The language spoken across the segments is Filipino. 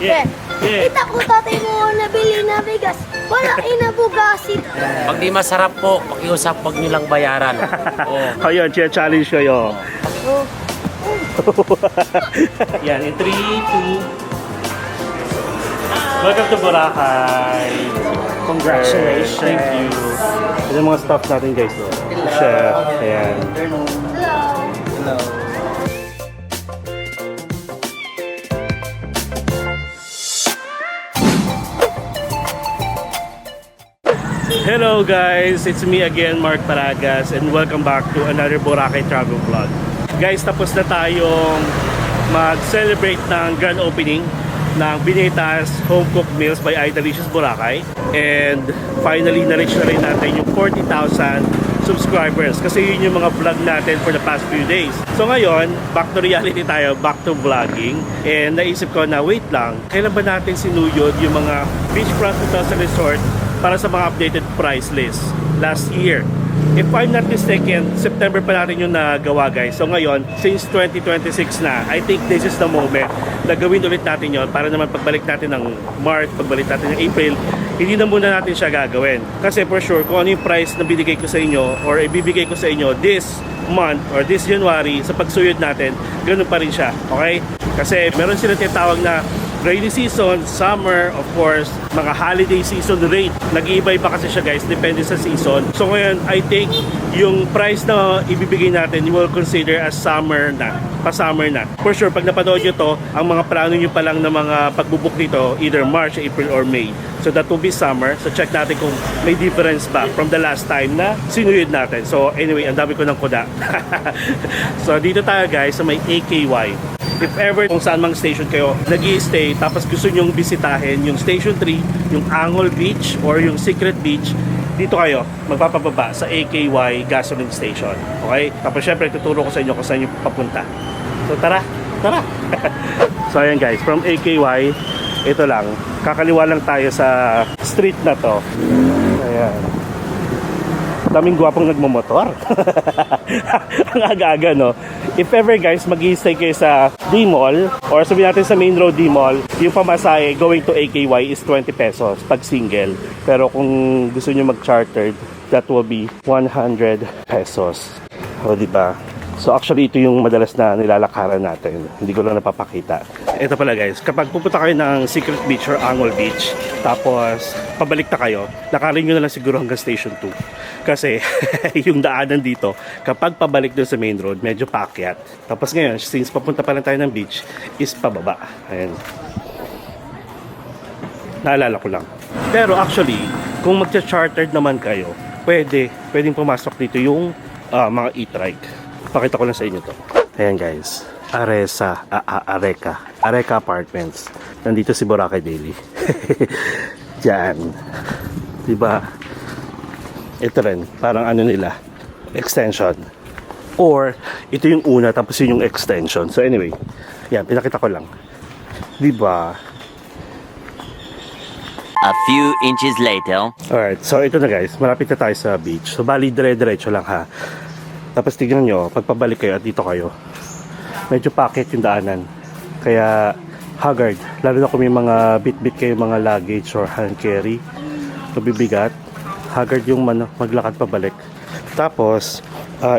Kita ko tatay mo nabili na bigas. Wala inabugasit. Pag di masarap po, pakiusap, wag nyo lang bayaran. Oh. Ayun, challenge kayo. Oh. Yan, in 3, 2. Welcome to Boracay. Congratulations. Thank you. Ito yung mga staff natin guys. No? Chef. Ayan. Hello. Hello guys, it's me again, Mark Paragas, and welcome back to another Boracay travel vlog. Guys, tapos na tayong mag-celebrate ng grand opening ng Binitas Home Cooked Meals by Idalicious Boracay. And finally, na-reach na rin natin yung 40,000 subscribers kasi yun yung mga vlog natin for the past few days. So ngayon, back to reality tayo, back to vlogging. And naisip ko na, wait lang, kailan ba natin sinuyod yung mga beachfront hotels sa resort para sa mga updated price list last year? If I'm not mistaken, September pa natin yung nagawa guys. So ngayon, since 2026 na, I think this is the moment na gawin ulit natin yon para naman pagbalik natin ng March, pagbalik natin ng April, hindi na muna natin siya gagawin. Kasi for sure, kung ano yung price na binigay ko sa inyo or ibibigay ko sa inyo this month or this January sa pagsuyod natin, ganun pa rin siya. Okay? Kasi meron silang tinatawag na rainy season, summer, of course, mga holiday season rate. Nag-iiba-iba kasi siya guys, depende sa season. So ngayon, I think yung price na ibibigay natin, you will consider as summer na, pa-summer na. For sure, pag napanood nyo to, ang mga plano nyo pa lang na mga pagbubuk dito, either March, April, or May. So that will be summer. So check natin kung may difference ba from the last time na sinuyod natin. So anyway, ang dami ko ng kuda. So dito tayo guys sa may AKY. If ever kung saan mang station kayo nag-i-stay tapos gusto nyong bisitahin yung Station 3, yung Angol Beach or yung Secret Beach, dito kayo magpapababa sa AKY Gasoline Station. Okay? Tapos syempre tuturo ko sa inyo kung saan yung papunta. So tara! So ayan guys, from AKY, ito lang, kakaliwa lang tayo sa street na to. Ayan. Daming gwapong nagmamotor. Ang aga-aga, no? If ever guys, mag-i-stay kayo sa D-Mall or sabihin natin sa main road D-Mall, yung pamasahe going to AKY is 20 pesos pag single. Pero kung gusto nyo mag-chartered, that will be 100 pesos. O diba? So actually ito yung madalas na nilalakaran natin. Hindi ko lang napapakita. Ito pala guys, kapag pupunta kayo ng Secret Beach or Angol Beach, tapos pabalik na kayo, lakarin nyo na lang siguro hanggang Station 2. Kasi yung daanan dito, kapag pabalik doon sa main road, medyo paakyat. Tapos ngayon, since papunta pa lang tayo ng beach, is pababa. Ayan. Naalala ko lang. Pero actually, kung magcha-chartered naman kayo, pwedeng pumasok dito yung mga e-trike. Pakita ko lang sa inyo to. Ayan guys, Areka Apartments. Nandito si Boracay Daily. Diyan. Diba? Ito rin, parang ano nila, extension. Or, ito yung una, tapos yun yung extension. So anyway, yan, pinakita ko lang. Diba? A few inches later. Alright, so ito na guys, malapit na tayo sa beach. So bali, dire-diretso lang ha. Tapos tignan nyo, pagpabalik kayo at dito kayo, medyo packet yung daanan. Kaya haggard, lalo na kung may mga bit-bit kayo, mga luggage or hand carry, mabibigat, haggard yung maglakad pabalik. Tapos,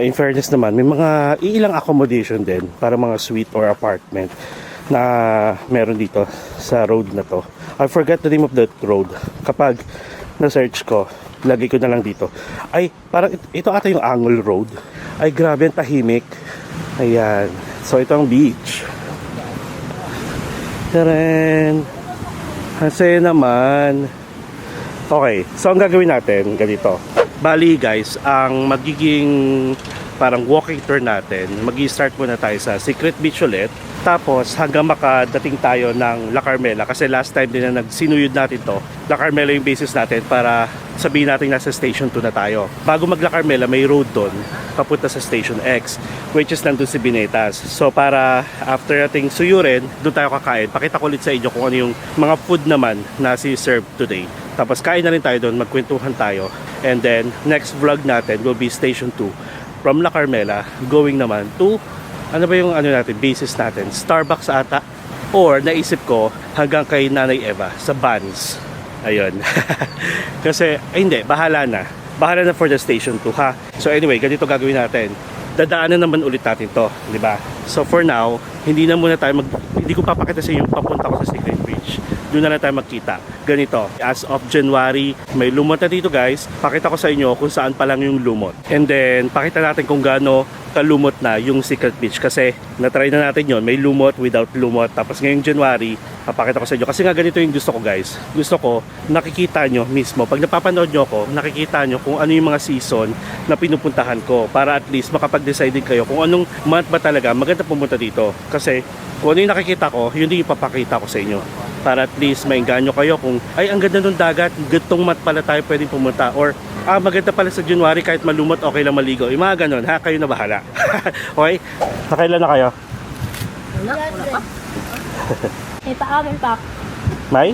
in fairness naman, may mga iilang accommodation din para mga suite or apartment na meron dito sa road na to. I forgot the name of that road. Kapag na-search ko, lagay ko na lang dito. Ay, parang ito ata yung Angol Road. Ay, grabe, ang tahimik. Ayan. So, ito ang beach. Taren. Kasi naman. Okay. So, ang gagawin natin, ganito. Bali, guys, ang magiging parang walking tour natin, mag-i-start muna tayo sa Secret Beach ulit. Tapos hanggang makadating tayo ng La Carmela, kasi last time din na nagsinuyod natin to, La Carmela yung basis natin para sabihin natin nasa Station 2 na tayo. Bago mag La Carmela, may road doon papunta sa Station X, which is nandun si Binitas. So para after nating suyurin, doon tayo kakain. Pakita ko ulit sa inyo kung ano yung mga food naman na si-serve today. Tapos kain na rin tayo doon, magkwentuhan tayo. And then next vlog natin will be Station 2 from La Carmela going naman to ano ba yung ano natin, basis natin? Starbucks ata. Or naisip ko hanggang kay Nanay Eva sa Vans. Ayun. Kasi, hindi, bahala na. Bahala na for the station 2 ha. So anyway, ganito gagawin natin. Dadaanan naman ulit natin to, di ba? So for now, hindi ko papakita sa inyo yung papunta ko sa Secret Bridge. Doon na lang tayo magkita. Ganito, as of January, may lumot na dito guys. Pakita ko sa inyo kung saan pa lang yung lumot. And then, pakita natin kung gaano kalumot na yung Secret Beach. Kasi, natry na natin yon, may lumot, without lumot. Tapos ngayong January, papakita ko sa inyo. Kasi nga ganito yung gusto ko guys. Gusto ko, nakikita nyo mismo. Pag napapanood nyo ako, nakikita nyo kung ano yung mga season na pinupuntahan ko. Para at least makapag-decide din kayo kung anong month ba talaga maganda pumunta dito. Kasi, kung ano yung nakikita ko, yun din ipapakita ko sa inyo. Para at least mainganyo kayo kung, ay, ang ganda ng dagat, gantong month pala tayo pwedeng pumunta. Or, maganda pala sa January, kahit malumot, okay lang maligo. Yung mga ganun, ha? Kayo na bahala. Okay? Nakailan na kayo? Wala pa. Eh, pa amin pa. May?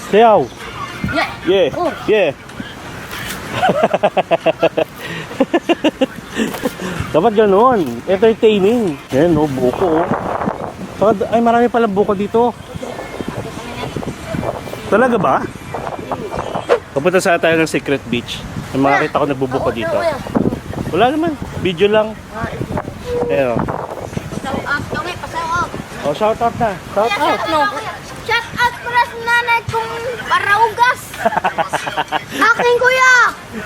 Sayaw! Yeah! Yeah! Dapat ganun. Entertaining. Yan, oh, buko. Oh. Ay, marami palang buko dito. Talaga ba? Papunta sa tayo ng Secret Beach. May makakita ko nagbubuko dito. Wala naman. Video lang. Ayan, oh. Oh, shout out na. Shout out. Shout out para sa nanay kong paraugas. Aking kuya.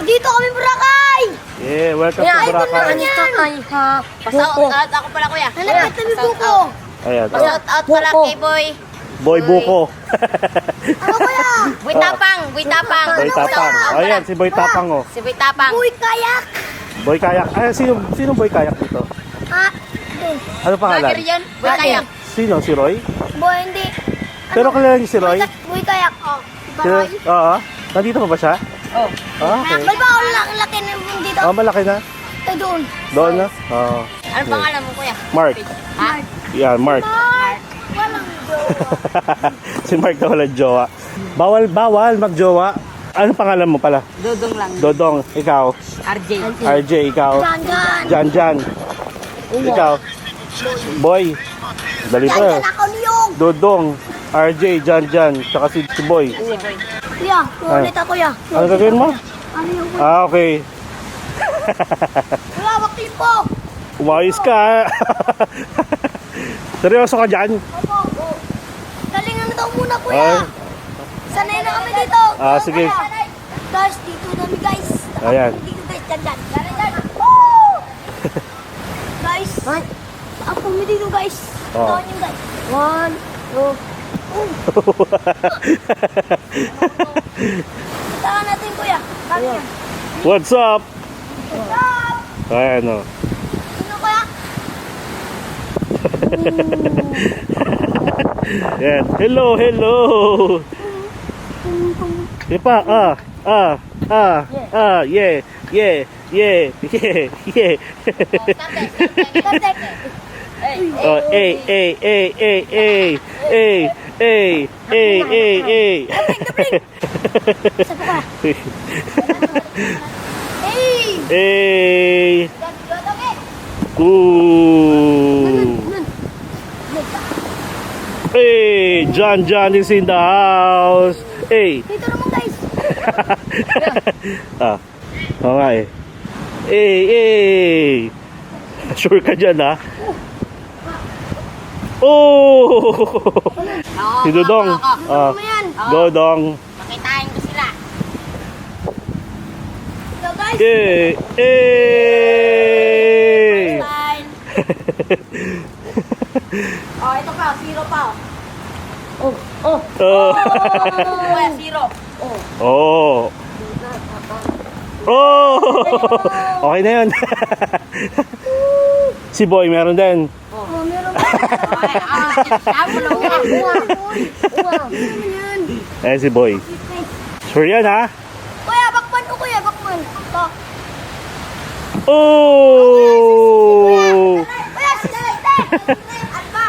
Dito kami Boracay. Yeah, welcome to Boracay. Pasout out ako pala kuya. Hanap kita mi buko. Ayan, oh. Pasout out pala kay Boy. Boy Buko. Ano kuya? Boy Tapang, Boy Tapang. Boy Tapang. Ayan, si Boy Tapang, oh. Si Boy Tapang. Uy, kayak. Boy Kayak. Ay, sino Boy Kayak dito? Ah, Ano pangalan? Bagger yan. Boy Kayak. Sino? Si Roy? boy, hindi. Pero kilala niyo si Roy? Uy, kayak. Oh, Sino? Baroy. Oo. Nandito pa ba siya? Oh. Ah, okay. May ba ako laki na dito? Ah, malaki na. Ay, doon. Doon na? Oo. Ano pangalan mo kuya? Mark. Ha? Yeah, Mark. Walang jowa. Si Mark na walang jowa. Bawal magjowa. Ano pangalan mo pala? Dodong lang. Dodong. Ikaw? RJ. RJ, ikaw? Janjan. Jan. Ikaw? Boy. Dali pa. Janjan ako niyong. Dodong. RJ, Jan. Tsaka si Boy. Kuya, ulit ako kuya. Ano gagawin mo? Ano yung Ah, okay. Wala, wakil po. Umayos ka. Seryoso ka dyan? Opo. Galingan na daw muna Ay. kuya. Sanay na kami dito. Ah, sige. Guys, dito kami guys. Ayan. Dito guys, janjan. Woo! Guys, ako kami dito guys. Oh. Tawan yung guys. 1, 2. Tawan natin kuya. Kami yan. What's up? Stop! Ayan, o. Sino kuya? Ayan. Hello. Diba? Yeah. Oh, Isa pa kuya. Hey! Hey. Gatoge! Ooh. Hey, John is in the house. Hey. Dito naman guys. Oo nga eh. Hey. Sure ka dyan ha? Oh! Si Dodong. Ano yan? Dodong. Pakitain ko sila. Ito guys. Hey! Fine. Oh, ito pa. Zero pa. Oh. Kuya, zero. Oh. Okay na yun. Si Boy meron din. Oh, meron pa. Sabi mo lang kuya. Eh si Boy. Sure yan ha? Kuya, bakman ko kuya. Bakman. Ito. Oh! Kuya, sila. Ano ba?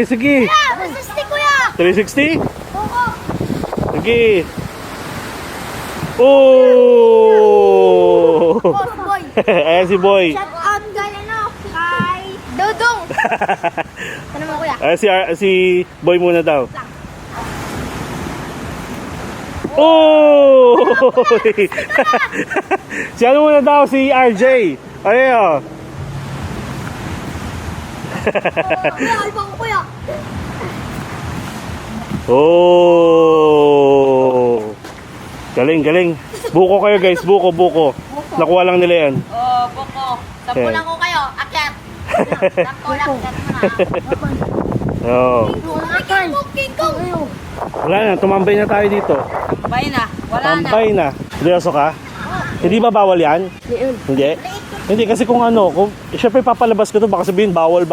Sige. Kuya, basta stick kuya. 360? Oo. Sige. Oh! Boy. Ayan si Boy. Shout out kay Dodong. Ano mo kuya? Si Boy muna daw. Oh! Si ano muna daw? Si RJ. Ayan o. Kuya, ibang kuya. Oh! Galing, galing. Buko kayo guys, buko. Nakuha lang nila yan. Oh, buko. Sampu Okay. lang ko kayo. Akyat. Sampu lang. Akyat mo na. Oh. King Kong. Wala na, tumambay na tayo dito. Bay na. Wala na. Tambay na. Seryoso ka? Hindi ba bawal yan? Hindi. Hindi kasi kung ano, syempre papalabas ko to, baka sabihin bawal.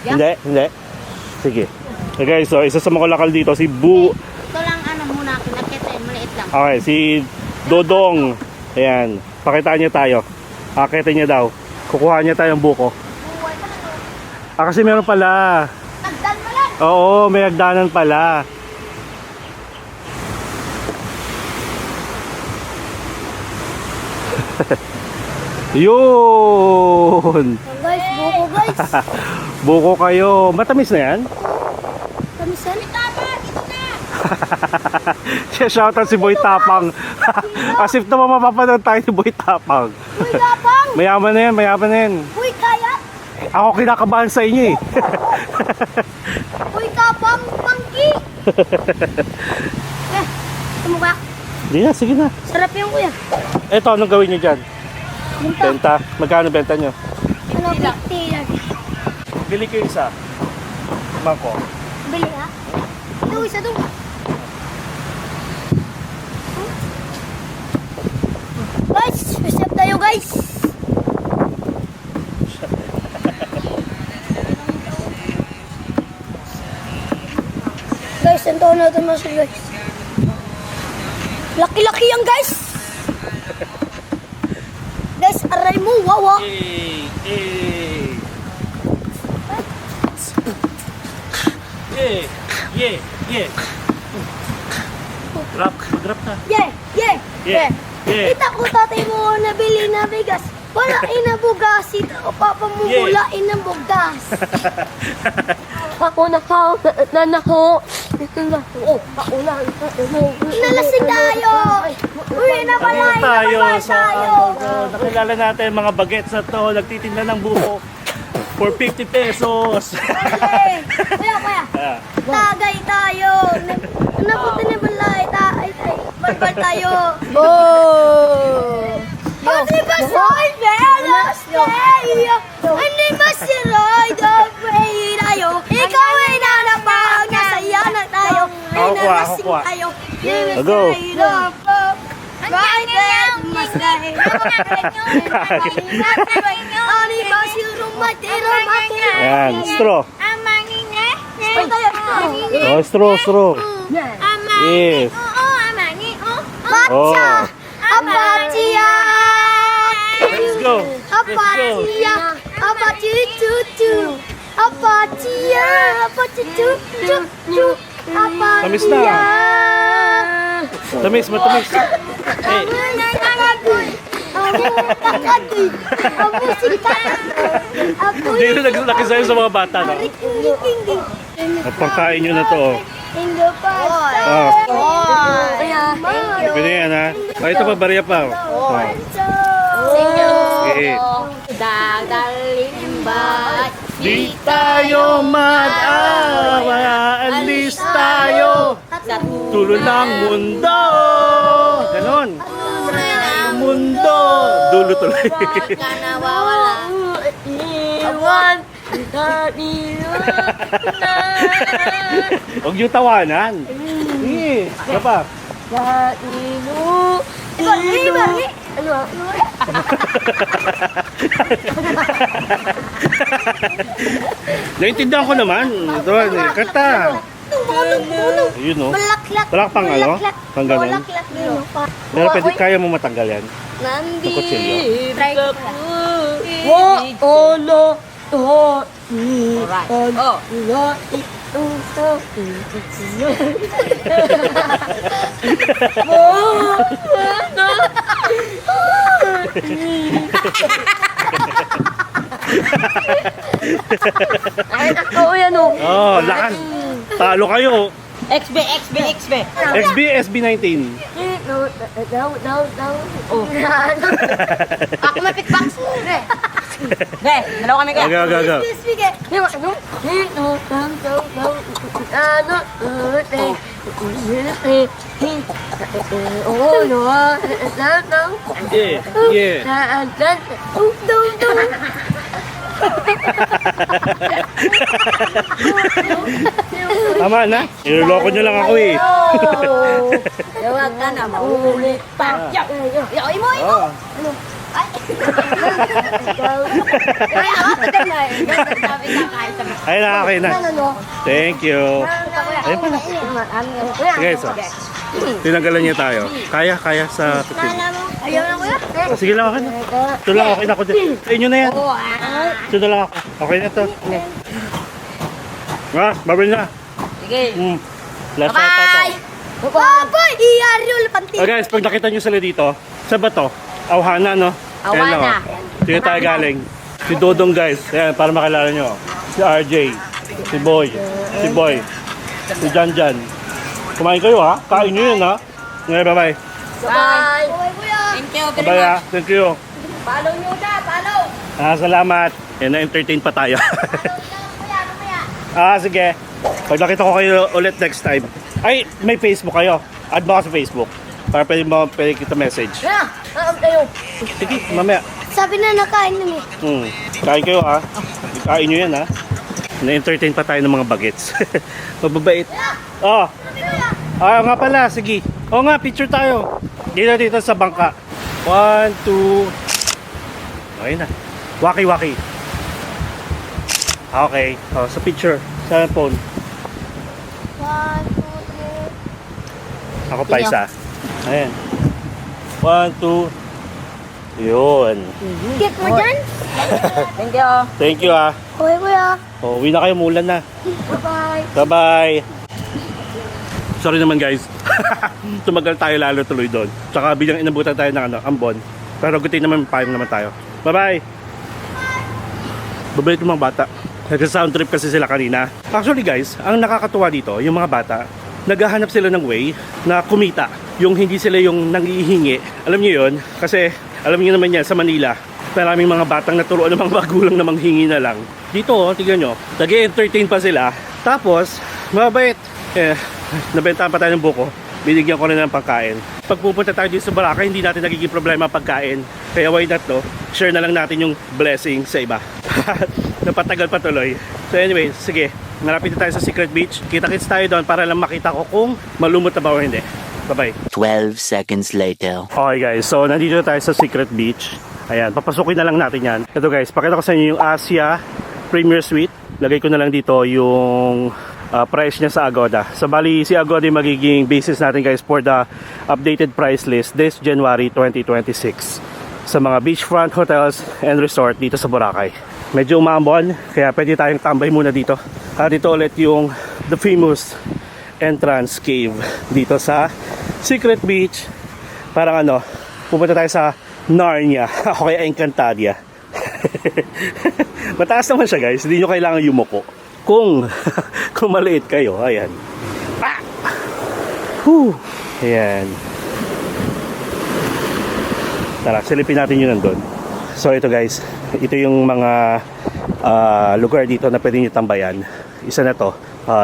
Yeah. Hindi. Sige. Okay guys, so isa sa mga lakal dito, si Bu. Ito lang ano muna. Kinakit maliit lang. Okay, si Dodong. Ayan, pakitaan niya tayo. Akitin niya daw. Kukuha niya tayong buko. Kasi meron pala. Nagdal mo lang. Oo, may hagdanan pala. Yun! Guys, buko guys. Buko kayo. Matamis na yan? Kamisan. Tama, ito na. Siya shoutout si Boy Tapang. As if naman mapapanood tayo ni Boy Tapang. Uy, lapang. Mayaman na yan. Uy, kaya. Ako kinakabahan sa inyo eh. Uy, kapang pangki. Ito mo kuya. Hindi na, sige na. Sarap yung kuya. Eto, anong gawin nyo dyan? Benta. Magkano benta nyo? Ano, 50 yan. Bili kayo isa. Mangko. Bili ha? Ito, isa doon. Guys, receive tayo guys. Guys, ang taon natin masih guys. Laki-laki yan guys. Guys, aray mo, wawa. Yeah. Drop na. Yeah. Yeah. Kita ko tatay mo nabili na bigas. Wala inabugas. Ito ko papamumula inabugas. Ako na ho. Nalasing tayo. Uy, nabalay. Nabalay tayo. Nakilala natin mga bagets na to. Nagtitinda ng buko for 50 pesos. Kuya. Tagay tayo. Napunta na balay. Balbal tayo. Hindi ba soy velas tayo? Hindi ba si Roy Dogway tayo? Ikaw ay nanapag, nasaya na tayo. Ay nalasing Ako. tayo. Go. Ani ba si Rumati? Yan, straw. Straw tayo. Straw. Yes. Matcha! Apatia! Let's go. Apatia! Apatichuchu! Apatia! Apatichuchu! Tamis na. Tamis, matamis. Hindi na naglaki sa'yo sa mga bata, no? At pangkain nyo na to, oh. Ah, pwede yan, ha? Ito pa, bariya pa, oh. Okay. Dadalimbat. Di tayo mag-awa, alis tayo Sa tulo ng mundo. Ganon. Mundo. Dulo tuloy. ka nawawala. Iwan! Huwag niyo tawanan. Sige. Ano pa? Ano? Naintindihan ko naman. Ito, kanta. Yun, no? Malaklak. Wala pang ano? Pang ganun? Malaklak yun. Pero pwede, kaya mo matanggal yan. Ng kutsilyo. Try ko lang. Alright. Oh. Ay, ako yan o. Oh, lakas. Talo kayo. XB. XB, SB19. Oh. Ako may pickbox. Be, dalawa kami kaya. Go. Sige. Yeah. Tama na. Niloloko nyo lang ako eh. Huwag ka na maulit pa. Yoy mo, Oh. Kaya ako ka na eh. sabi ka kahit sabi. Ay na, okay na. Thank you. Ayun pala. Sige, so. Tinanggalan niya tayo. Kaya sa pipin. Ayaw na kuya. Oh, sige lang, okay na. Ito lang, okay na ako din. Sa inyo na yan. Ito na lang ako. Okay na to. Babay na. Sige. Last shot pa to. Bye! Iyaryo panty. Oh guys, pag nakita nyo sila dito, sa bato, Awhana, no? Ayan lang, Awhana. oh. Dito tayo galing. Si Dodong guys, ayan, para makilala nyo. Si RJ, si Boy, si Janjan. Kumain kayo ha? Kain nyo yun ha? Okay, bye-bye. Bye! Kuya! Thank you very Bye-bye ha? much. Thank you. Follow nyo na! Follow! Salamat. Yan, na-entertain pa tayo. Kuya! Sige. Pag nakita ko kayo ulit next time. Ay, may Facebook kayo. Add mo ka sa Facebook. Para pwede kita message. Kuya! Tayo! Sige, mamaya. Sabi na nakain nun eh. Kain kayo ha. Kain nyo yan ha. Na-entertain pa tayo ng mga bagets. Mababait. Oh. Nga pala, sige. Oo nga, picture tayo. Dito sa bangka. 1, 2. Okay na. Waki. Okay. Oh, sa picture. Sa phone. 1, 2, 3. Ako pa isa. Ayan. 1, 2. Yun. Cake mo dyan? Thank you. Thank you ah. Okay kuya. Oh, uwi na kayo, mulan na. Bye-bye. Bye-bye. Sorry naman guys. Tumagal tayo lalo tuloy doon. Tsaka bilang inabutan tayo ng ambon. Pero gutin naman, payong naman tayo. Bye-bye. Babalik yung mga bata. Nag-sound trip kasi sila kanina. Actually guys, ang nakakatuwa dito, yung mga bata, naghahanap sila ng way na kumita. Yung hindi sila yung nangihingi. Alam niyo yun? Kasi alam niyo naman yan, sa Manila, maraming mga batang naturuan ng mga magulang na manghingi na lang. Dito, tignan nyo, nag-entertain pa sila. Tapos, mabait. Nabentahan pa tayo ng buko. Binigyan ko rin ng pagkain. Pag pupunta tayo dito sa Boracay, hindi natin nagiging problema ang pagkain. Kaya why not, no? Share na lang natin yung blessing sa iba. Napatagal pa tuloy. So anyway, sige. Malapit na tayo sa Secret Beach. Kita-kits tayo doon para lang makita ko kung malumot na ba o hindi. Bye-bye. 12 seconds later. Okay guys, so nandito tayo sa Secret Beach. Ayan, papasukin na lang natin yan. Ito guys, pakita ko sa inyo yung Asia Premier Suite. Lagay ko na lang dito yung price niya sa Agoda. So bali, si Agoda yung magiging basis natin guys for the updated price list this January 2026 sa mga beachfront hotels and resort dito sa Boracay. Medyo umambon, kaya pwede tayong tambay muna dito. Dito ulit yung the famous entrance cave dito sa Secret Beach. Parang pupunta tayo sa Narnia o kaya Encantadia. Mataas naman siya guys, hindi nyo kailangan yumuko kung maliit kayo. Ayan. Ayan. Tara, silipin natin yun nandun. So ito guys, ito yung mga lugar dito na pwede nyo tambayan. Isa na to,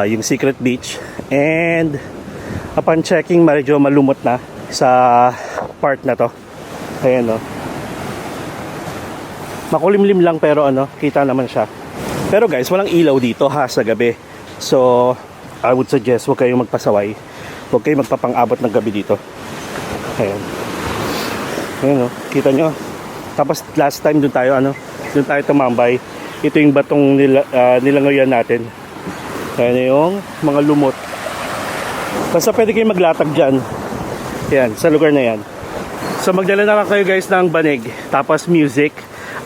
yung Secret Beach. And upon checking, medyo malumot na sa part na to. Ayan makulimlim lang pero kita naman siya. Pero guys, walang ilaw dito ha sa gabi. So I would suggest huwag kayong magpasaway. Huwag kayong magpapang-abot ng gabi dito. Ayan. Ayan kita nyo. Tapos last time dun tayo tumambay. Ito yung batong nilangoyan natin. Ayan yung mga lumot. Basta pwede kayong maglatag dyan. Yan, sa lugar na yan. So magdala na lang kayo guys ng banig. Tapos music.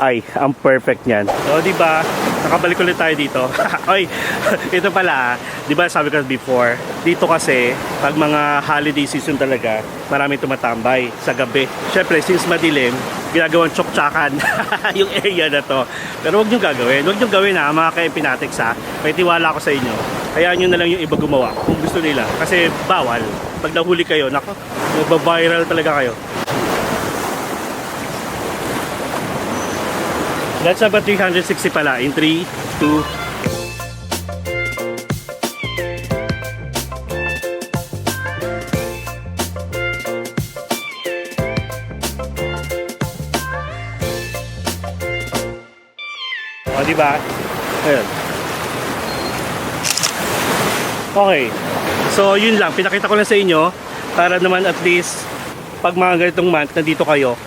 Ay, ang perfect niyan. O diba, nakabalik ulit tayo dito. Oy, ito pala Di ba sabi ko before, dito kasi, pag mga holiday season talaga, maraming tumatambay sa gabi. Siyempre, since madilim, ginagawang tsuktsakan yung area na to. Pero huwag nyo gagawin. Huwag nyo gawin ha, mga ka-Empinatex ha. May tiwala ako sa inyo. Hayaan nyo na lang yung iba gumawa kung gusto nila. Kasi bawal. Pag nahuli kayo, nako, magbabiral talaga kayo. That's about 360 pala in 3, 2, o diba? Ayun. Okay. So yun lang, pinakita ko lang sa inyo para naman at least pag mga ganitong month nandito kayo,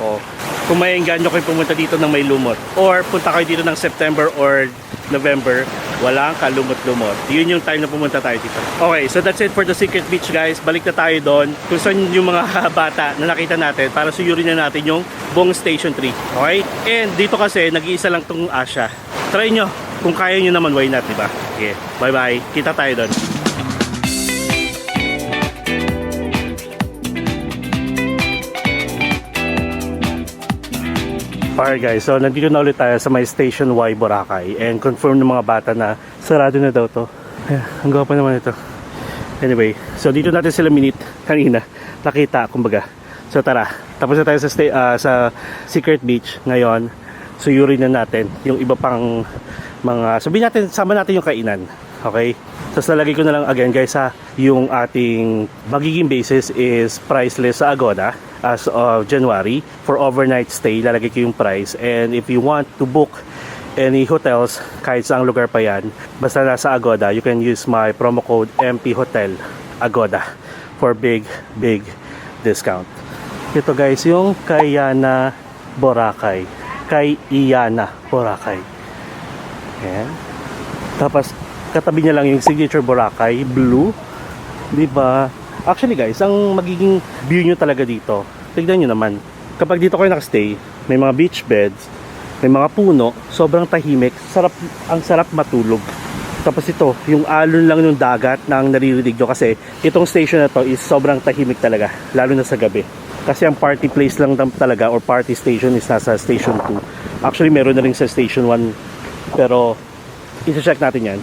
kung may engganyo kayo pumunta dito ng may lumot or punta kayo dito ng September or November, walang kalumot-lumot. Yun yung time na pumunta tayo dito. Okay, so that's it for the Secret Beach guys. Balik na tayo doon kung saan yung mga bata na nakita natin para suyurin na natin yung buong Station 3. Okay? And dito kasi nag-iisa lang tong Asya. Try nyo. Kung kaya nyo naman, why not, diba? Okay, bye-bye. Kita tayo doon. Alright guys, so nandito na ulit tayo sa may Station Y, Boracay, and confirm ng mga bata na sarado na daw to. Ayan, ang gwapo naman ito. Anyway, so dito natin sila minute kanina, nakita kumbaga. So tara, tapos na tayo sa Secret Beach ngayon. Suyurin na natin yung iba pang mga, sabihin natin, sama natin yung kainan. Okay? Tapos nalagay ko na lang again guys ha, yung ating magiging basis is priceless sa Agoda as of January. For overnight stay, lalagay ko yung price. And if you want to book any hotels, kahit saang lugar pa yan, basta nasa Agoda, you can use my promo code MPHOTEL Agoda for big discount. Ito guys, yung Kayana Boracay. Kay Iyana Boracay. Ayan. Tapos katabi niya lang yung Signature Boracay Blue. Diba? Actually guys, ang magiging view nyo talaga dito, tignan nyo naman, kapag dito kayo nakastay, may mga beach beds, may mga puno, sobrang tahimik, ang sarap matulog. Tapos ito, yung alon lang ng dagat na ang naririnig nyo kasi itong station na to is sobrang tahimik talaga, lalo na sa gabi. Kasi ang party place lang talaga or party station is nasa Station 2. Actually meron na rin sa Station 1, pero isa-check natin yan.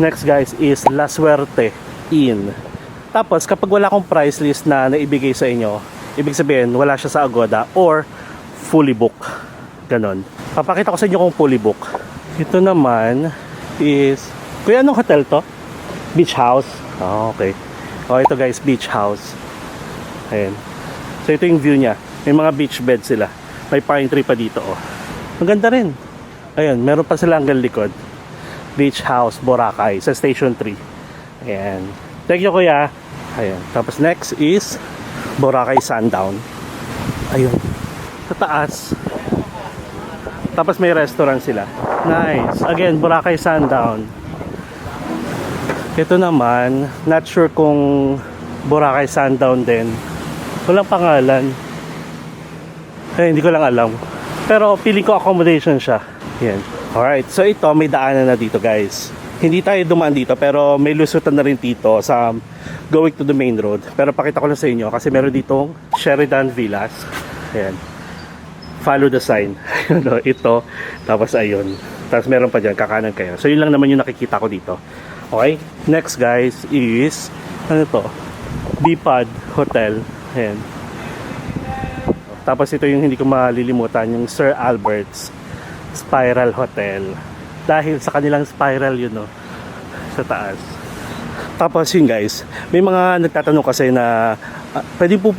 Next guys is La Suerte Inn. Tapos kapag wala akong price list na naibigay sa inyo, ibig sabihin wala siya sa Agoda or fully book. Ganon. Papakita ko sa inyo kung fully book. Ito naman is, kuya anong hotel to? Beach House. Oh, okay. Oh, ito guys, Beach House. Ayan. So ito yung view niya. May mga beach bed sila. May pine tree pa dito oh. Ang ganda rin. Ayan, meron pa sila hanggang likod. Beach House Boracay sa Station 3. Ayan. Thank you kuya. Ayan. Tapos next is Boracay Sundown. Ayun. Sa taas. Tapos may restaurant sila. Nice. Again, Boracay Sundown. Ito naman, not sure kung Boracay Sundown din. Walang pangalan. Hindi ko lang alam. Pero feeling ko accommodation siya. Yan. Alright, so ito may daanan na dito guys. Hindi tayo dumaan dito pero may lusutan na rin dito sa going to the main road. Pero pakita ko lang sa inyo kasi meron ditong Sheridan Villas. Ayan. Follow the sign. Ito. Tapos ayun. Tapos meron pa dyan, kakanan kayo. So yun lang naman yung nakikita ko dito. Okay? Next guys is, ano to? Bipad Hotel. Ayan. Tapos ito yung hindi ko malilimutan, yung Sir Albert's Spiral Hotel. Dahil sa kanilang spiral yun, no? Sa taas. Tapos yun guys, may mga nagtatanong kasi na pwede po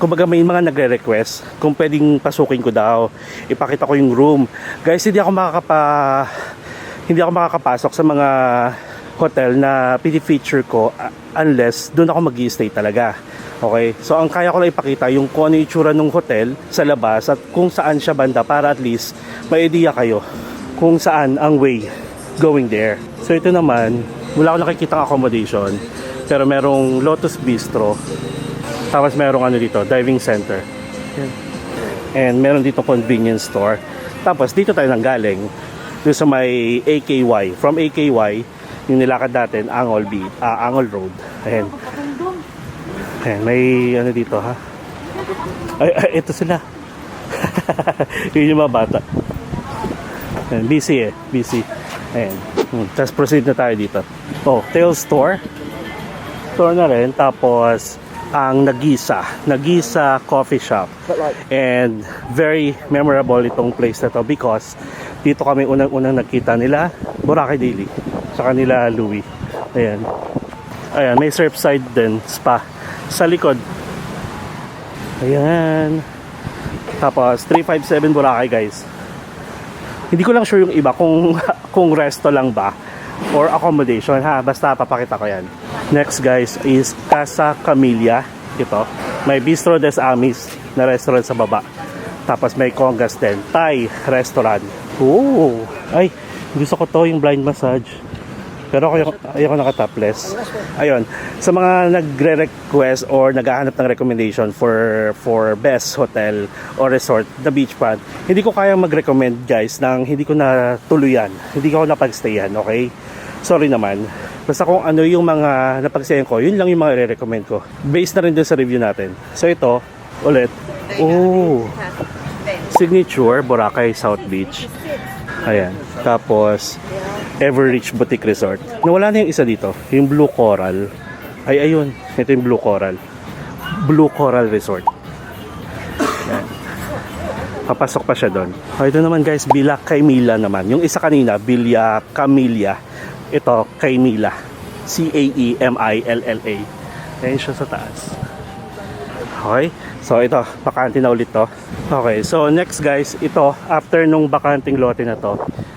kumbaga may mga nagre-request kung pwedeng pasukin ko daw, ipakita ko yung room. Guys, hindi ako makakapasok sa mga hotel na pini-feature ko unless doon ako mag-i-stay talaga. Okay? So ang kaya ko lang ipakita yung kung ano yung itsura ng hotel sa labas at kung saan siya banda para at least may idea kayo kung saan ang way going there. So ito naman, wala akong nakikitang accommodation pero merong Lotus Bistro, tapos merong ano dito, diving center, and meron dito convenience store. Tapos dito tayo nanggaling doon sa may AKY. From AKY yung nilakad natin, Angol Road. Ayan. Ayan, may ano dito ha. Ay, ito sila. Yun yung mga bata. Ayan, busy. Ayan. Tapos proceed na tayo dito. Oh, Tail Store. Store na rin. Tapos, ang Nagisa Coffee Shop. And very memorable itong place na to because dito kami unang-unang nakita nila Boracay Daily sa kanila Louie. Ayan. Ayan, may Surfside din, spa sa likod. Ayan. Tapos 357 Boracay, guys. Hindi ko lang sure yung iba kung resto lang ba or accommodation ha. Basta papakita ko yan. Next, guys, is Casa Camilla. Ito. May Bistro des Amis na restaurant sa baba. Tapos may Congas din. Thai restaurant. Oh! Ay, gusto ko to yung blind massage. Pero ayoko naka-topless. Ayun. Sa mga nagre-request or naghahanap ng recommendation for best hotel or resort na beachfront, hindi ko kayang mag-recommend, guys, nang hindi ko natuluyan. Hindi ko napag-stayan, okay? Sorry naman. Basta kung ano yung mga napag-stayan ko, yun lang yung mga i-recommend ko. Based na rin dun sa review natin. So ito, ulit. Oh! Signature, Boracay South Beach. Ayan. Tapos, Everreach Boutique Resort. Nawala na yung isa dito. Yung Blue Coral. Ay, ayun. Ito yung Blue Coral. Blue Coral Resort. Ayan. Papasok pa siya doon. Ito naman, guys, Villa Caymila naman. Yung isa kanina, Villa Camilla. Ito, Caymila. Caemilla. Ayan siya sa taas. Okay. So, ito. Bakante na ulit to. Okay. So, next, guys. Ito, after nung bakanting lote na to,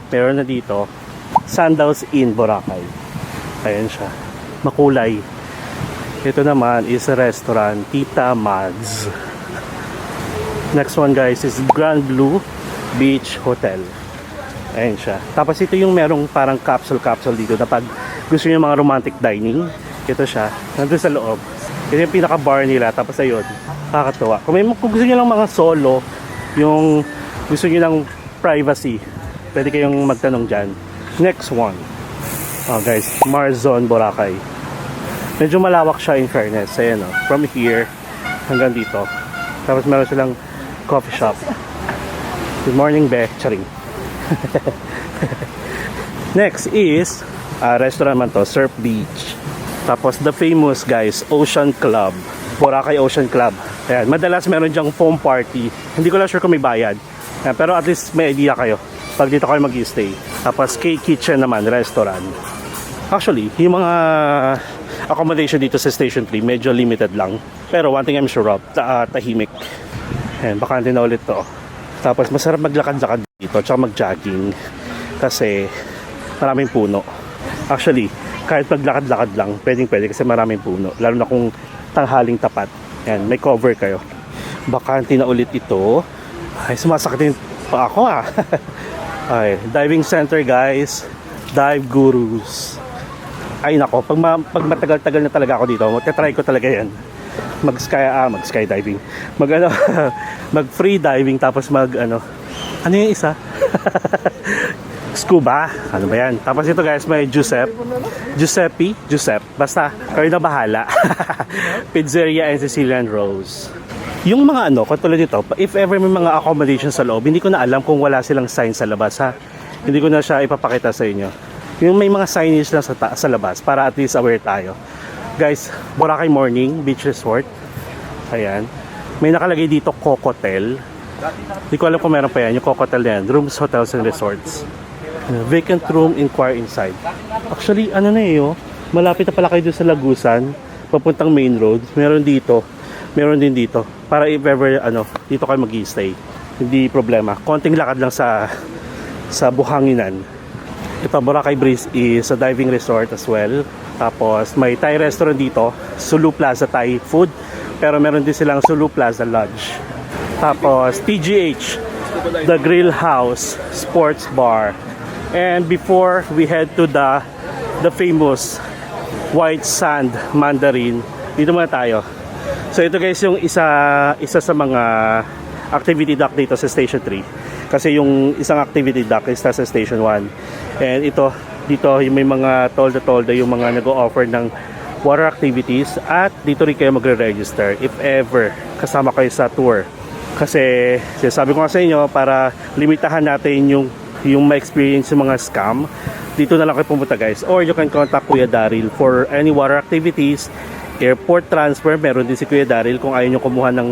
meron na dito Sandals Inn Boracay. Ayan siya. Makulay. Ito naman is a restaurant, Tita Mads. Next one, guys, is Grand Blue Beach Hotel. Ayan siya. Tapos ito yung merong parang capsule dito na pag gusto niyo mga romantic dining, ito siya. Nandun sa loob. Ito yung pinaka-bar nila. Tapos ayun, nakakatuwa. Kung gusto niyo lang mga solo, yung gusto niyo lang privacy, pwede kayong magtanong dyan. Next one. Oh, guys, Marzon, Boracay. Medyo malawak siya in fairness. Ayan, oh, from here hanggang dito. Tapos meron silang coffee shop. Good morning, Be. Charing. Next is restaurant man to, Surf Beach. Tapos the famous, guys, Ocean Club. Boracay Ocean Club. Ayan, madalas meron dyang foam party. Hindi ko lang sure kung may bayad. Ayan, pero at least may idea kayo pag dito kayo mag-stay. Tapos K-Kitchen naman, restaurant. Actually, yung mga accommodation dito sa Station 3 medyo limited lang. Pero one thing I'm sure of, tahimik. Ayan, bakante na ulit to. Tapos masarap maglakad-lakad dito, tsaka mag-jogging. Kasi maraming puno. Actually, kahit maglakad-lakad lang, pwede kasi maraming puno. Lalo na kung tanghaling tapat. Ayan, may cover kayo. Bakante na ulit ito. Ay, sumasakit yung pa ako ah. Ay, diving center, guys. Dive Gurus. Ay nako, pag matagal-tagal na talaga ako dito, magta-try ko talaga yan. Mag-skydiving. Mag free diving tapos ano yung isa? Scuba. Ano ba yan? Tapos ito, guys, may Giuseppe. Basta, kayo na bahala. Pizzeria and Sicilian Rose. Yung mga katulad nito, if ever may mga accommodation sa loob, hindi ko na alam kung wala silang sign sa labas, ha. Hindi ko na siya ipapakita sa inyo. Yung may mga signage na sa labas para at least aware tayo. Guys, Boracay Morning Beach Resort. Ayan. May nakalagay dito Cocotel. Hindi ko alam kung meron pa yan. Yung Cocotel na yan. Rooms, Hotels and Resorts. Vacant room, inquire inside. Actually, malapit na pala kayo doon sa Lagusan. Papuntang main road. Meron din dito. Para if ever, dito kayo mag-i-stay. Hindi problema. Konting lakad lang sa buhanginan. Ito, Boracay Breeze is a diving resort as well. Tapos, may Thai restaurant dito. Sulu Plaza Thai Food. Pero meron din silang Sulu Plaza Lodge. Tapos, TGH, The Grill House Sports Bar. And before we head to the famous White Sand Mandarin, dito muna tayo. So ito, guys, yung isa sa mga activity dock dito sa Station 3. Kasi yung isang activity dock is nasa Station 1. And ito, Dito yung may mga tolda-tolda yung mga nag-o-offer ng water activities at dito rin kayo magre-register if ever kasama kayo sa tour. Kasi sabi ko nga sa inyo, para limitahan natin yung ma-experience yung mga scam, dito na lang kayo pumunta guys. Or you can contact Kuya Daryl for any water activities, airport transfer, meron din si Kuya Daryl kung ayaw nyo kumuha ng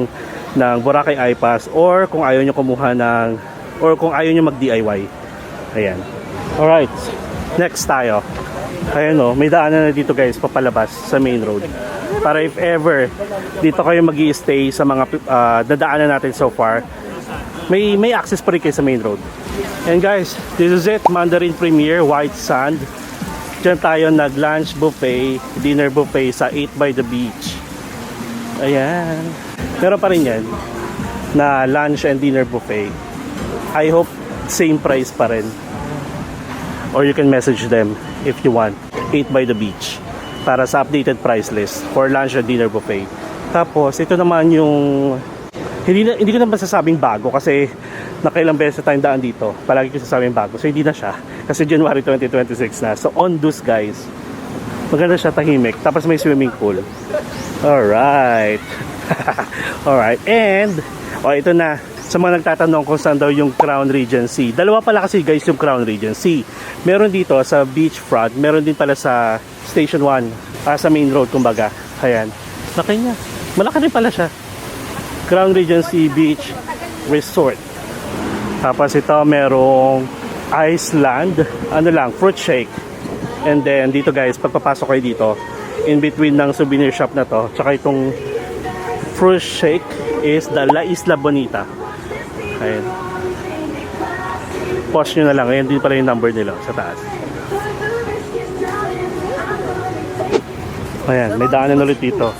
Boracay iPass, or kung ayaw nyo kumuha or kung ayaw nyo mag-DIY. Ayan. Alright, next tayo. Ayan o, may daanan na dito guys, papalabas sa main road. Para if ever dito kayo mag-i-stay sa mga dadaanan natin so far, may access pa rin kayo sa main road. And guys, this is it, Mandarin Premier, White Sand. Diyan tayo nag-lunch buffet, dinner buffet sa 8 by the beach. Ayan. Meron pa rin yan na lunch and dinner buffet. I hope same price pa rin. Or you can message them if you want, 8 by the beach, para sa updated price list for lunch and dinner buffet. Tapos ito naman yung hindi ko naman sasabing bago kasi nakailang beses tayong daan dito. Palagi ko sasabing bago, so hindi na siya kasi January 2026 na. So on dus guys, maganda siya, tahimik, tapos may swimming pool. Alright. Alright, and ito na, sa mga nagtatanong kung saan daw yung Crown Regency. Dalawa pala kasi guys yung Crown Regency. Meron dito sa beachfront, meron din pala sa Station 1, sa main road kumbaga. Ayan, laki niya, malaki rin pala siya. Crown Regency Beach Resort. Tapos ito merong Iceland, fruit shake. And then dito guys, pagpapasok kayo dito, in between ng souvenir shop na to, tsaka itong fruit shake is the La Isla Bonita. Ayan. Pause nyo na lang. Ayan din pala yung number nila sa taas. Ayan, may daanan ulit dito.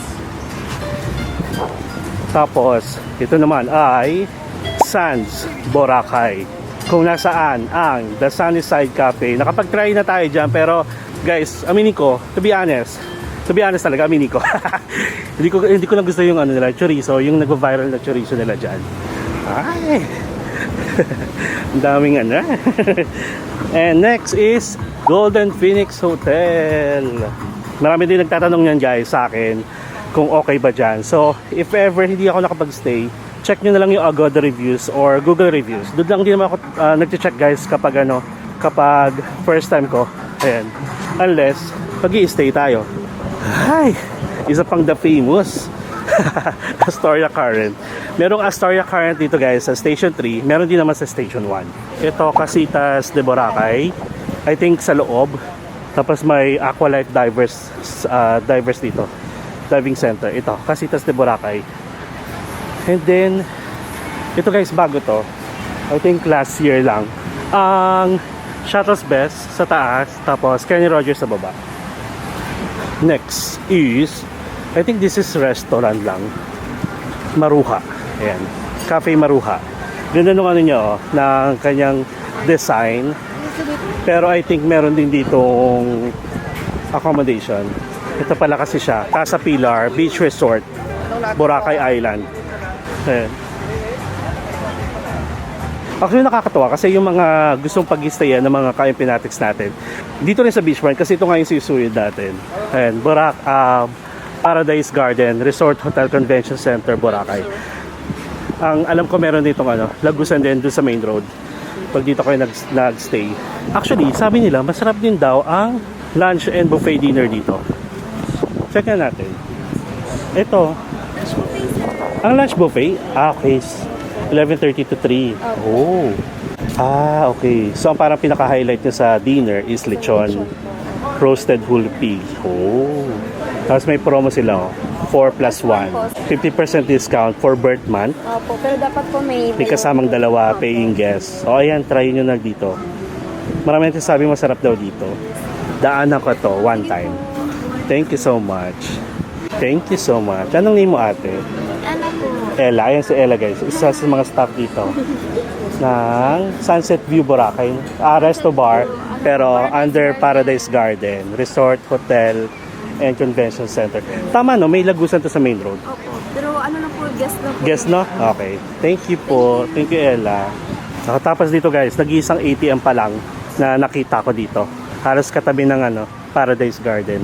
Tapos, ito naman ay Sands Boracay. Kung nasaan ang The Sunnyside Cafe. Nakapag-try na tayo dyan, pero guys, aminin ko, to be honest talaga, aminin ko. hindi ko lang gusto yung nila, chorizo, yung nagva-viral na chorizo nila dyan. Ay, ang daming And next is Golden Phoenix Hotel. Marami din nagtatanong yan guys sa akin kung okay ba dyan. So if ever hindi ako nakapag-stay, check nyo na lang yung Agoda reviews or Google reviews. Doon lang din naman ako nag-check guys kapag first time ko. Ayan. Unless pag-i-stay tayo. Ay, isa pang the famous Astoria Current. Merong Astoria Current dito guys sa Station 3. Meron din naman sa Station 1. Ito Casitas de Boracay. I think sa loob. Tapos may Aqualife Divers dito. Diving Center. Ito Casitas de Boracay. And then ito guys, bago to. I think last year lang. Ang Shuttle's Best sa taas. Tapos Kenny Rogers sa baba. Next is, I think this is restaurant lang. Maruha. Ayan. Cafe Maruha. Ganda nung niya, ng kanyang design. Pero I think meron din ditong accommodation. Ito pala kasi siya. Casa Pilar Beach Resort, Boracay Island. Ayan. Actually nakakatawa kasi yung mga gustong pag-stayan ng mga ka-empinatics natin dito rin sa beachfront, kasi ito nga yung susuyod natin. Ayan, Paradise Garden Resort Hotel Convention Center Boracay. Ang alam ko meron dito lagusan din doon sa main road pag dito kayo nag-stay. Actually sabi nila masarap din daw ang lunch and buffet dinner dito. Check na natin. Ito ang lunch buffet. Okay, 11:30 to 3. Oh. Okay. So, ang parang pinaka-highlight nyo sa dinner is lechon. Roasted whole pig. Oh. Tapos may promo sila, 4+1. 50% discount for birth month. Opo, pero dapat po may kasamang dalawa paying guests. O, ayan, try nyo na dito. Marami sabi masarap daw dito. Daanan ko to one time. Thank you so much. Thank you so much. Anong name mo, ate? Ano po? Ella, ayan si Ella guys, isa sa mga staff dito ng Sunset View Boracay, resto bar, pero under Paradise Garden Resort, Hotel and Convention Center. Tama no, may lagusan to sa main road. Opo, pero ano na po, guest na po. Guest no? Okay, thank you po. Thank you Ella. Tapos dito guys, nag-iisang ATM pa lang na nakita ko dito. Halos katabi ng Paradise Garden.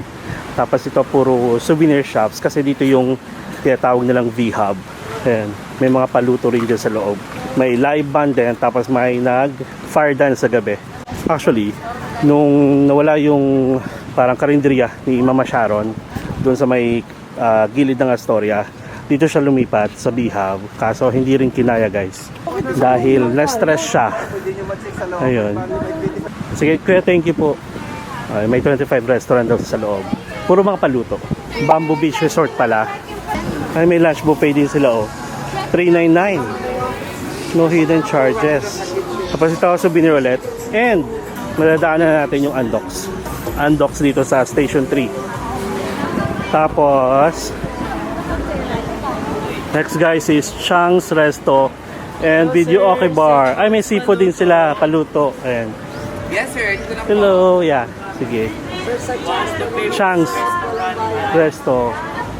Tapos ito puro souvenir shops kasi dito yung tinatawag nilang V-Hub. Ayan. May mga paluto rin dyan sa loob. May live band din, tapos may nag-fire dance sa gabi. Actually, nung nawala yung parang karinderiya ni Mama Sharon doon sa may gilid ng Astoria, dito siya lumipat sa V-Hub. Kaso hindi rin kinaya, guys. Dahil na-stress siya. Ayun. Sige, kuya, thank you po. May 25 restaurant daw sa loob. Puro mga paluto. Bamboo Beach Resort pala. Ay, may lunch buffet din sila, oh. $3.99. No hidden charges. Tapos ito ako souvenir ulit. And, madadaanan natin yung Andox. Andox dito sa Station 3. Tapos, next guys is Chang's Resto and Video Okay Bar. Ay, may seafood din sila, paluto. Ayan. Yes, sir. Dito na po. Hello, yeah. Sige. Chang's Resto.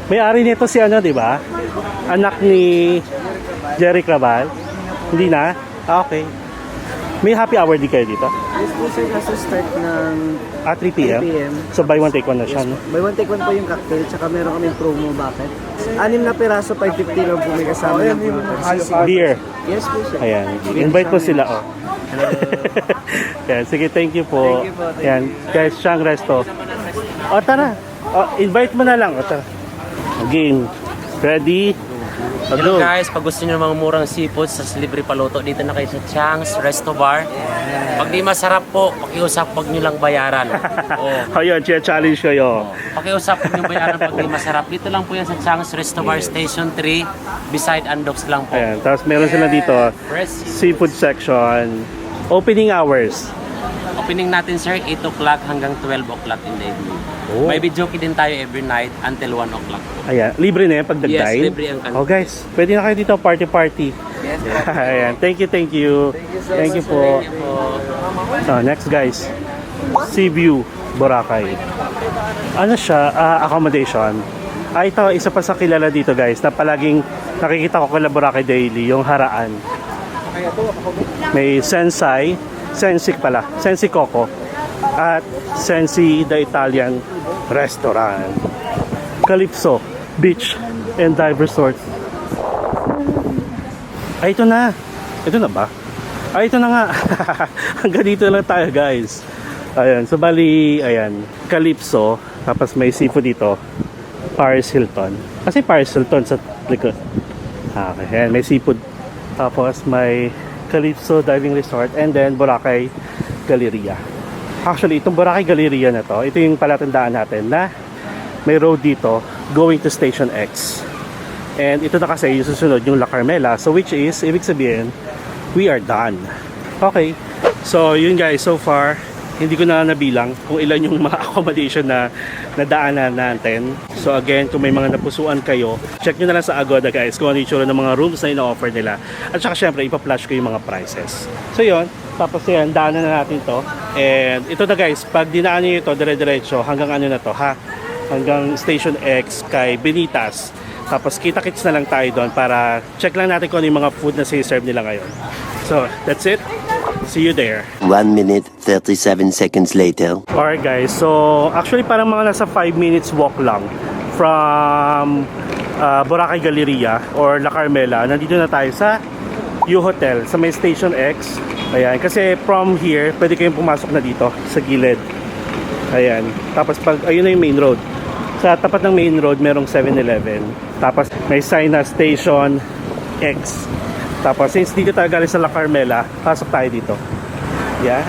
May-ari nito si di ba? Anak ni Jerry Craval. Hindi na? Ah, okay. May happy hour di kayo dito? Yes po sir, kaso start ng 3 p.m.? 3 p.m. So buy one take one na siya, no? Buy one take one po yung cocktail, tsaka meron kaming promo. Bakit? 6 na piraso, 550 lang po may kasama ng Beer. Yes po sir. Ayan. Invite po sila, oh. Yan, sige, thank you po. Thank you po. Yan, guys, Chang Resto. O, tara. O, invite mo na lang. O, tara. Game. Ready? Hello guys, pag gusto nyo ng mga murang seafood sa libre paluto, dito na kayo sa Chang's Resto Bar. Pag di masarap po, pakiusap, pag nyo lang bayaran. Oh. Ayun, challenge kayo. Pakiusap, pag nyo bayaran pag di masarap. Dito lang po yan sa Chang's Resto Bar Station 3, beside Andox lang po. Ayan, tapos meron sila dito, Fresh seafood section. Opening hours. opening natin sir, 8 o'clock hanggang 12 o'clock in the evening. Oh. May video din tayo every night until 1 o'clock. Ayan, libre na yan pag nag-dine? Yes, libre ang kanto. Oh guys, pwede na kayo dito party. Yes, Ayan, thank you. Thank you po. Thank you po. So, next guys, Seaview, Boracay. Ano siya? Accommodation. Ito, isa pa sa kilala dito guys, na palaging nakikita ko kala Boracay Daily, yung Haraan. May Sensi Coco, at Sensi the Italian Restaurant. Calypso Beach and Dive Resort. Ay, ito na. Ito na ba? Ay, ito na nga. Hanggang dito lang tayo guys. Ayan, so bali, ayan, Calypso, tapos may seafood dito, Paris Hilton. Kasi Paris Hilton sa likod. Okay, ayan, may seafood. Tapos may Calypso Diving Resort and then Boracay Galleria. Actually, itong Boracay Galleria na to, ito yung palatandaan natin na may road dito going to Station X. And ito na kasi yung susunod yung La Carmela. So which is, ibig sabihin, we are done. Okay. So yun guys, so far, hindi ko na nabilang kung ilan yung mga accommodation na nadaanan natin. So again, kung may mga napusuan kayo, check nyo na lang sa Agoda guys kung ano yung tsura ng mga rooms na ina-offer nila. At saka syempre, ipa-flash ko yung mga prices. So yun, tapos yan, daanan na natin to. And ito na guys, pag dinaan nyo ito, dire-diretso, hanggang ano na to ha? Hanggang Station X kay Benitas. Tapos kita-kits na lang tayo doon para check lang natin kung ano yung mga food na siserve nila ngayon. So, that's it. See you there. 1 minute, 37 seconds later. Alright guys, so actually parang mga nasa 5 minutes walk lang from Boracay Galleria or La Carmela. Nandito na tayo sa U-Hotel sa may Station X. Ayan, kasi from here, pwede kayong pumasok na dito sa gilid. Ayan, tapos pag, ayun na yung main road. Sa tapat ng main road, merong 7-Eleven. Tapos may sign na Station X. Tapos since dito tayo galing sa La Carmela, pasok tayo dito. Yeah.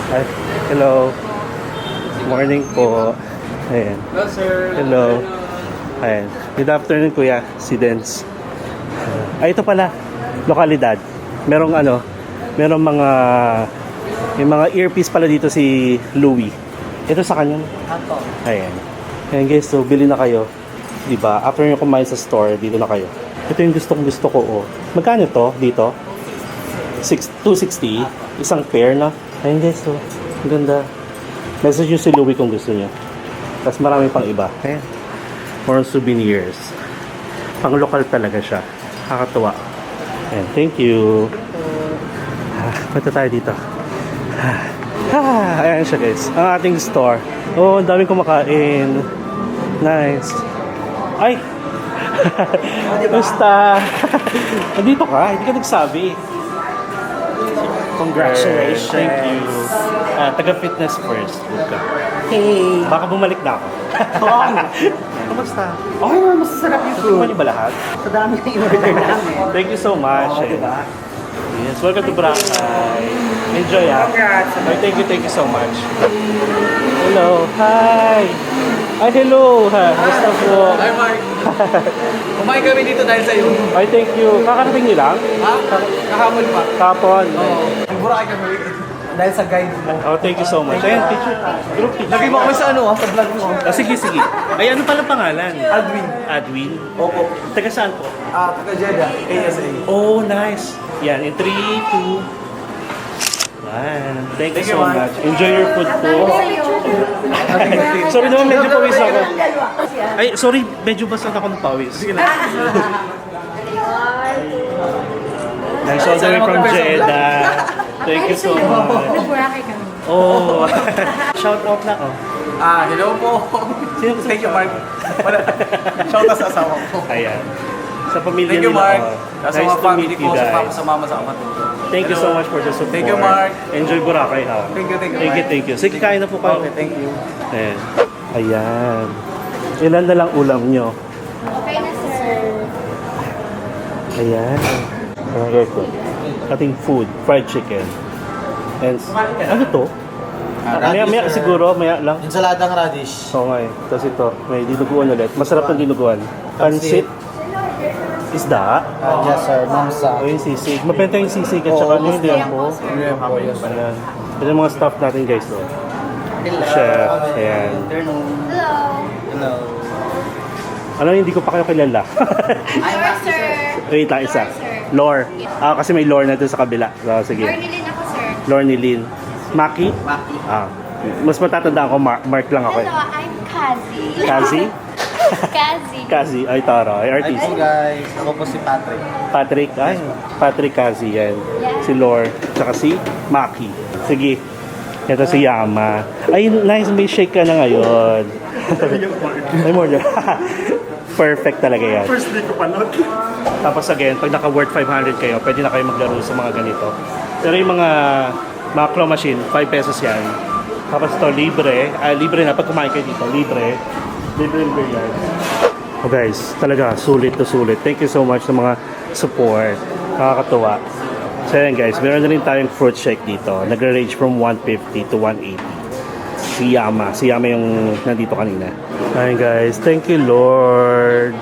Hi. Hello. Morning po. Ayan. Hello, sir. Hello. Ayan. Good afternoon, kuya. Si Dens. Ay, ito pala. Lokalidad. Merong may mga earpiece pala dito si Louie. Ito sa kanya. Ayan. Ayan guys, so bili na kayo. Diba? After nyo kumain sa store, dito na kayo. Ito yung gusto ko. Oh. Magkano to dito? 260. Isang pair na. Ayun guys, oh. Ang ganda. Message nyo si Louie kung gusto nyo. Tapos marami pang iba. Ayan. More souvenirs. Pang lokal talaga siya. Nakakatuwa. Ayan. Thank you. Punta tayo dito. Ayan siya guys. Ang ating store. Oh, ang daming kumakain. Nice. Ay! Basta. Nandito ka? Hindi ka nagsabi. Congratulations. Thank you. Taga-fitness first. Good ka. Hey! Baka bumalik na ako. Kamusta? Okay naman, masasarap yung food. Kumain ba lahat? Sa dami ng in-order namin. Thank you so much. Oo, diba? Yes, welcome to Boracay. Enjoy Ay, thank you so much. Hello, hi. Ay, hello. Basta po. Hi, Mark. Kumain kami dito dahil sa iyo. Ay, thank you. Kakarating niyo lang? Ha? Kahapon pa. Kapon. Oo. Burakay kami. Dahil sa guide mo. Oh, thank you so much. Ayan, teacher. Group teacher. Lagay mo kami sa sa vlog mo. Sige. Ay, ano pala pangalan? Adwin. Adwin. Opo. Taga saan po? Taga Jeddah. ASA. Oh, nice. Yan, in 3, 2, 1. Thank you so Mark. much. Enjoy your food po. Sorry naman, medyo pawis ako. Ay, sorry, medyo basa ako ng pawis. Nice all the way from Jeddah. Thank you so much. Oh, shout out na ako. Hello po. Sino Thank you, Mark. Shout out sa asawa ko. Ayan. Sa pamilya Thank you, nila Mark. ako. Sa Nice mga to family meet ko, you sa papa, guys. sa mama, sa kapatid ko. Thank you so much for the support. Thank you, Mark. Enjoy Boracay ha. Thank you, Mark. Sige, kain na po kayo. Okay, thank you. Ayan. Ayan. Ilan na lang ulam nyo? Okay na, sir. Ayan. Okay po. Ating food, fried chicken. And ano to? Maya siguro, maya lang. Ensaladang radish. Oo nga eh. Tapos ito, may dinuguan ulit. Masarap ng dinuguan. Pansit. Isda. Yes, sir. Mamsa. O yung sisig. Mabenta yung sisig at saka yung liampo. Ayan. Ito yung mga staff natin guys. Oh. Chef. Ayan. Hello. Hello. Ano hindi ko pa kayo kilala. Sir, sir. Wait lang isa. Sir. Lore. Kasi may Lore na doon sa kabila. So, sige. Arnilin ako, sir. Lore ni Lynn. Maki? Maki. Mas matatanda ako. Mark lang ako. Hello, I'm Kazi. Kazi? Kazi. Kazi. Ay, tara. Ay, artist. guys. Ako po si Patrick. Patrick. Ay, Patrick Kazi yan. Si Lore. Tsaka si Maki. Sige. Ito si Yama. Ay, nice. May shake ka na ngayon. Ay, more. Perfect talaga yan. First day ko pa nun. Tapos again, pag naka-worth 500 kayo, pwede na kayo maglaro sa mga ganito. Pero yung mga claw machine, 5 pesos yan. Tapos ito, libre. Libre na. Pag kumain kayo dito, libre. Libre yan. Oh guys, talaga, sulit to sulit. Thank you so much sa mga support. Nakakatuwa. So yan guys, meron na rin tayong fruit shake dito. Nag-range from 150 to 180. Si Yama yung nandito kanina. Ayun guys, thank you Lord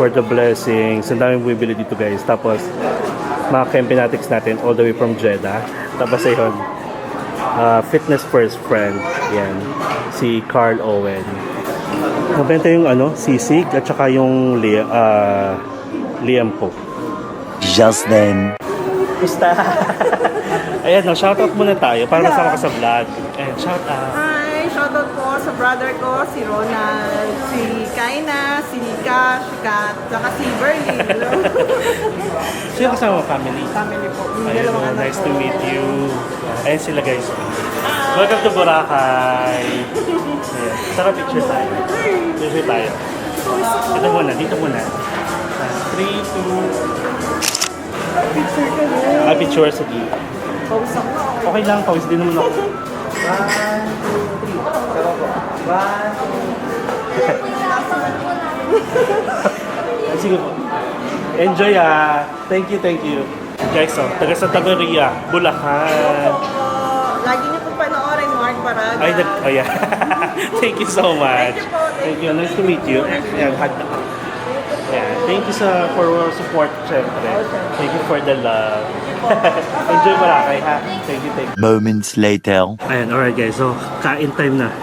for the blessings. Ang daming bumibili dito guys. Tapos, mga Kempinatics natin all the way from Jeddah. Tapos ayun, fitness first friend. Yan, si Carl Owen. Mabenta yung sisig at saka yung liampo. Just then. Basta. Ayan, shoutout muna tayo para masama ka sa vlog. Ayan, shoutout. Hi! Shoutout po sa brother ko, si Ronald, si Kaina, si Nika, si Kat, saka si Berlin. Sino kasama mo? Family? Family po. Yung Ayun, dalawang anak nice ko. to meet you. Ayan sila guys. Welcome to Boracay. Ayan. Tara, picture tayo. Picture tayo. Dito muna, dito muna. 3, 2... picture sa dito. Okay lang, pawis din naman ako. 1, 2, 3. Sige po. Enjoy Thank you. Guys, taga Santa Maria, Bulacan. Lagi niyo po panoorin, Mark Paraga. Ayan. Thank you so much. Thank you. Nice to meet you. Ayan, hug na. Ayan. Thank you for support, syempre. Thank you for the love. Enjoy Boracay, ha? Thank you. Moments later. Ayan, alright guys. So, kain time na.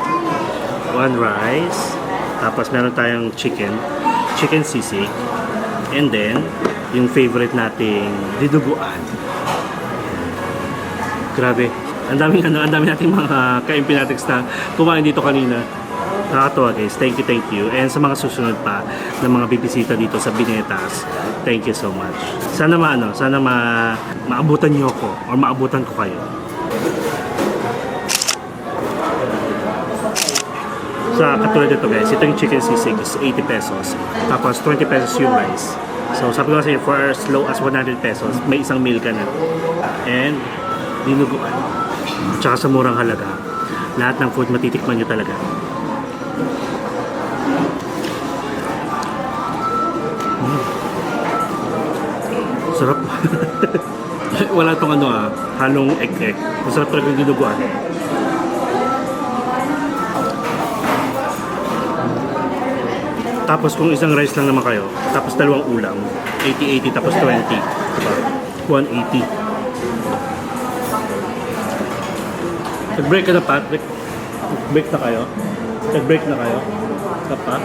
1 rice. Tapos meron tayong chicken sisig. And then, yung favorite nating dinuguan. Grabe. Ang daming nating mga ka-Impinatics na kumain dito kanina. Nakakatuwa guys. Thank you. And sa mga susunod pa na mga bibisita dito sa Binetas, thank you so much. Sana maabutan niyo ako or maabutan ko kayo. Sa katulad nito guys, ito yung chicken sisig is 80 pesos. Tapos 20 pesos yung rice. So sabi ko kasi for as low as 100 pesos, may isang meal ka na. And dinuguan. At saka sa murang halaga, lahat ng food matitikman nyo talaga. Sarap. Wala tong halong egg-egg. Masarap talaga yung dinuguan. Tapos kung isang rice lang naman kayo, tapos dalawang ulam, 80-80 tapos 20. Diba? 180. Nag-break ka na, Patrick? Break na kayo? Nag-break na kayo? Kapa?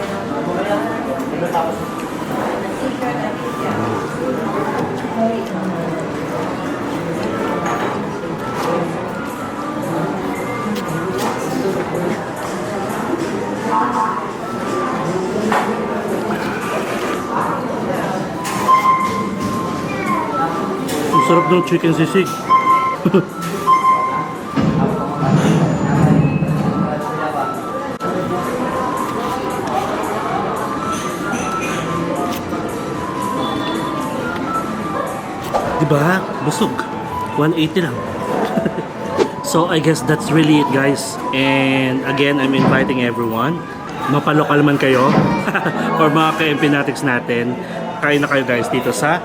Ang sarap ng chicken sisig. Diba? Busog. 180 lang. So I guess that's really it guys. And again, I'm inviting everyone. Mapalokal man kayo or mga ka-empinatics natin, kain na kayo guys dito sa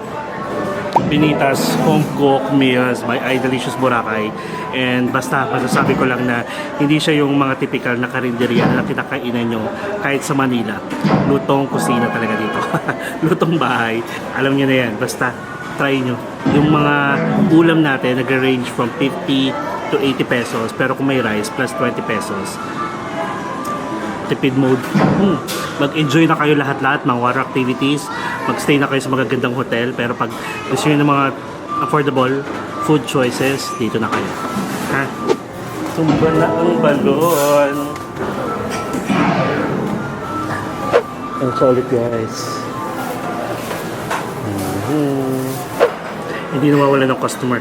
Binitas Home Cooked Meals by iDelicious Boracay. And basta masasabi ko lang na hindi siya yung mga typical na karinderya na kinakainan nyo kahit sa Manila. Lutong kusina talaga dito. Lutong bahay. Alam nyo na yan. Basta try nyo. Yung mga ulam natin nag-range from 50 to 80 pesos. Pero kung may rice, plus 20 pesos. Tipid mode. Mag-enjoy na kayo lahat-lahat, mga water activities. Mag-stay na kayo sa magagandang hotel. Pero pag gusto nyo ng mga affordable food choices, dito na kayo. Ha? Tumba na ang balon. Ang solid guys. Hindi nawawala ng customer.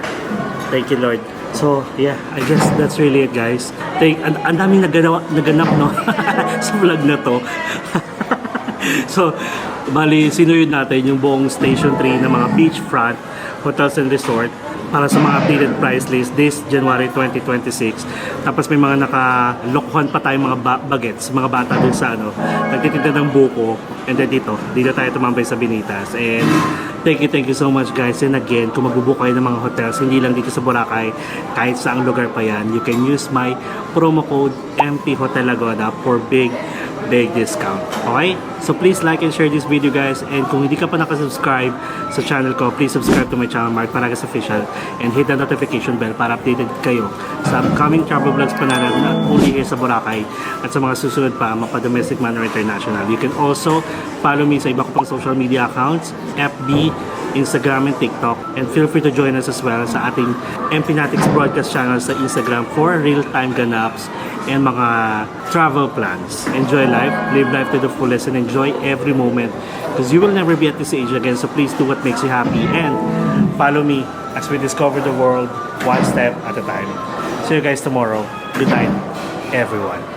Thank you Lord. So yeah, I guess that's really it guys. Ang daming naganap no sa vlog na to. So bali sinuyod natin yung buong Station 3 ng mga beachfront hotels and resort para sa mga updated price list this January 2026. Tapos may mga nakalokhan pa tayong mga bagets, mga bata dun sa nagtitinda ng buko. And then dito tayo tumambay sa Binitas. And thank you so much guys. And again, kung magbubook kayo ng mga hotels, hindi lang dito sa Boracay, kahit saang lugar pa yan, you can use my promo code MPHotelLagoda for big discount. Okay? So please like and share this video guys. And kung hindi ka pa nakasubscribe sa channel ko, please subscribe to my channel, Mark Paragas Official, and hit the notification bell para updated kayo sa upcoming travel vlogs pa na only here sa Boracay at sa mga susunod pa, mapa-domestic man or international. You can also follow me sa iba ko pang social media accounts, FB, Instagram, and TikTok. And feel free to join us as well sa ating Empinatics broadcast channel sa Instagram for real-time ganaps and mga travel plans. Enjoy life, live life to the fullest, and enjoy every moment because you will never be at this age again. So please do what makes you happy and follow me as we discover the world one step at a time. See you guys tomorrow. Good night, everyone.